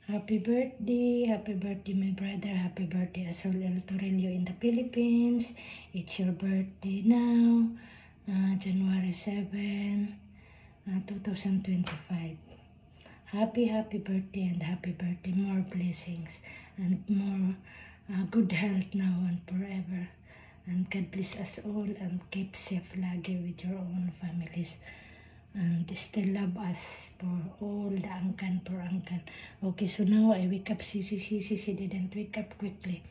Happy birthday, my brother. Happy birthday, Azul El Torello in the Philippines. It's your birthday now, January 7, 2025. Happy birthday and happy birthday. More blessings and more good health now and forever. And God bless us all and keep safe lagi with your own families. And still love us for all the angkan for angkan. Okay, so now I wake up Sisi. She didn't wake up quickly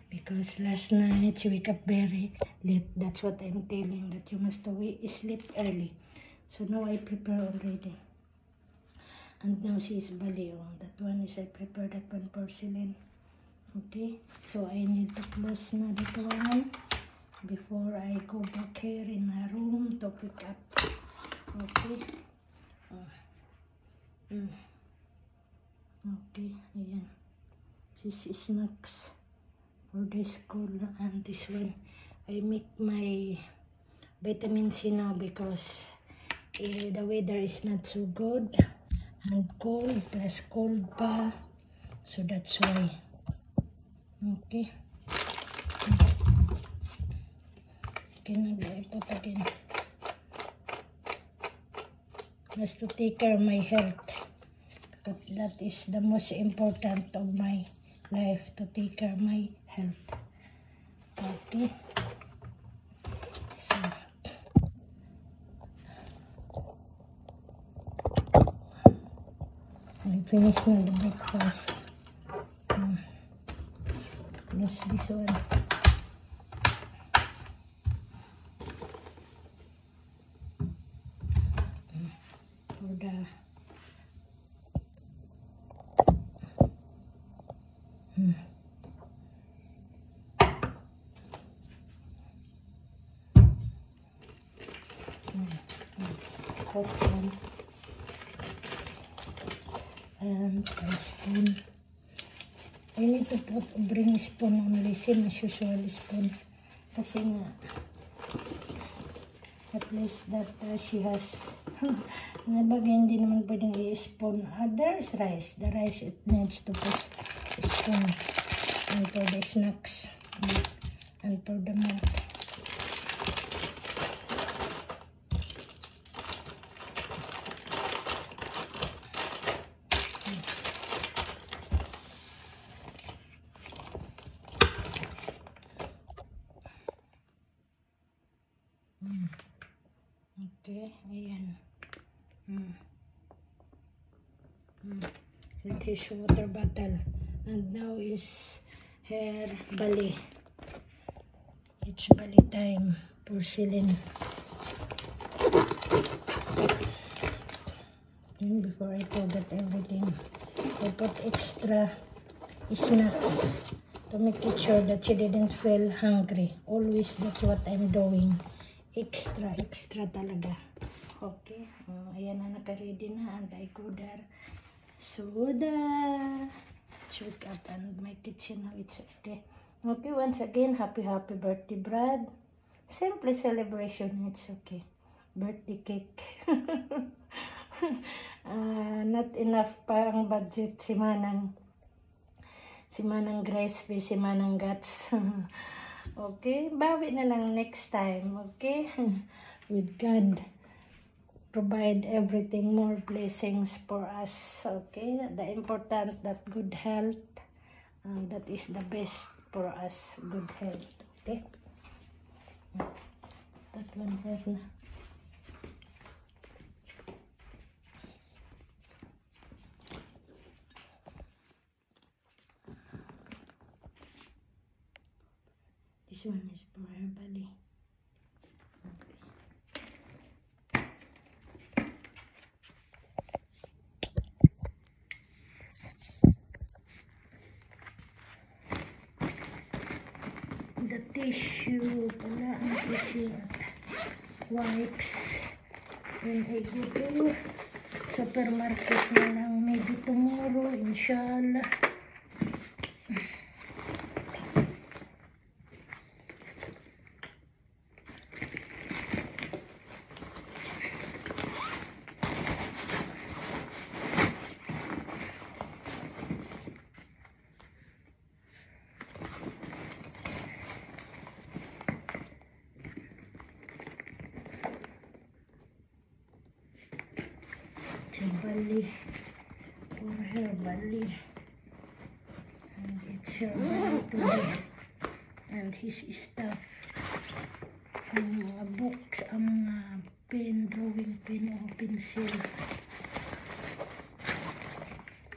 because last night she wake up very late. That's what I'm telling, that you must sleep early. So now I prepare already. And now she's bali. Oh, that one is I prepare that one porcelain. Okay, so I need to close na dito one before I go back here in my room to pick up. Okay. Okay, ayan. This is snacks for the school. And this one, I make my vitamin C now because the weather is not so good and cold, plus cold pa. So that's why. Okay. Okay, nag-ipot again. Has to take care of my health. Because that is the most important of my life, to take care of my health. Okay. So, I finished na the breakfast. Plus this one. For the hot one. And a spoon. I need to bring spoon only, same as usual spoon. Kasi nga, at least that she has, nabagay hindi naman pwedeng i-spoon. There's rice. The rice, it needs to put spoon. And for the snacks. And for the milk. Okay, ayan. And his water bottle. And now is hair bali. It's bali time. Porcelain. And before I forget everything, I put extra snacks to make it sure that she didn't feel hungry. Always that's what I'm doing. Extra talaga. Okay. Ayan na, naka-ready na. And I go there. Soda. Wake up and my kitchen now. It's okay. Okay, once again, happy birthday, Brad. Simple celebration. It's okay. Birthday cake. Not enough pa ang budget. Si Manang Grace, si Manang Guts. Okay, bawi na lang next time, okay? With God, provide everything, more blessings for us, okay? The important, that good health, that is the best for us, good health, okay? That one here na. This one is for her belly. Okay. The tissue, pala ang tissue. Wipes. When I go to supermarket na lang, maybe tomorrow, inshallah. Bali. For her Bali. And it's her Bali today. And his stuff. Ang mga books, ang mga pen, drawing pen o pencil.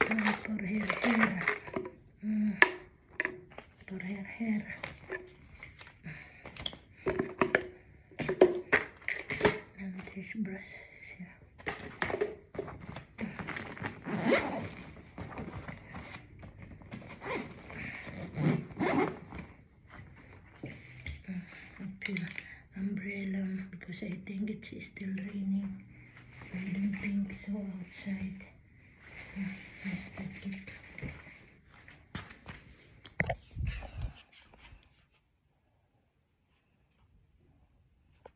And for her hair. For her hair. And this brush is here. Okay, umbrella because I think it's still raining. I don't think so outside. Let's take it.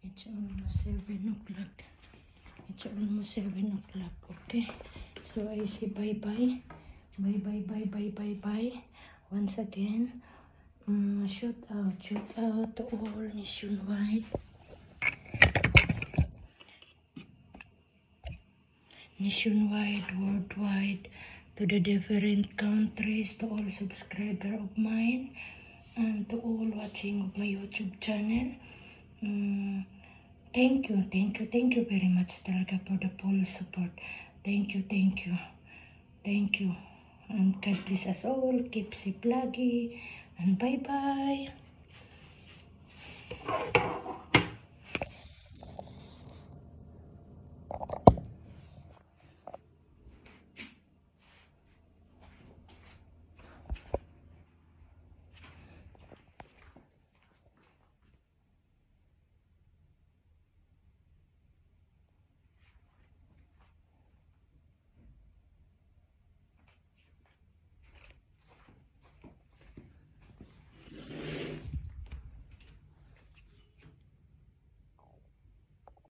It's almost 7 o'clock. It's almost 7 o'clock, okay? So I say bye-bye. Bye-bye. Once again, shout out to all nationwide. Nationwide, worldwide, to the different countries, to all subscriber of mine, and to all watching of my YouTube channel. Thank you very much talaga for the full support. Thank you. And God bless us all. Keep safe lagi. And bye-bye.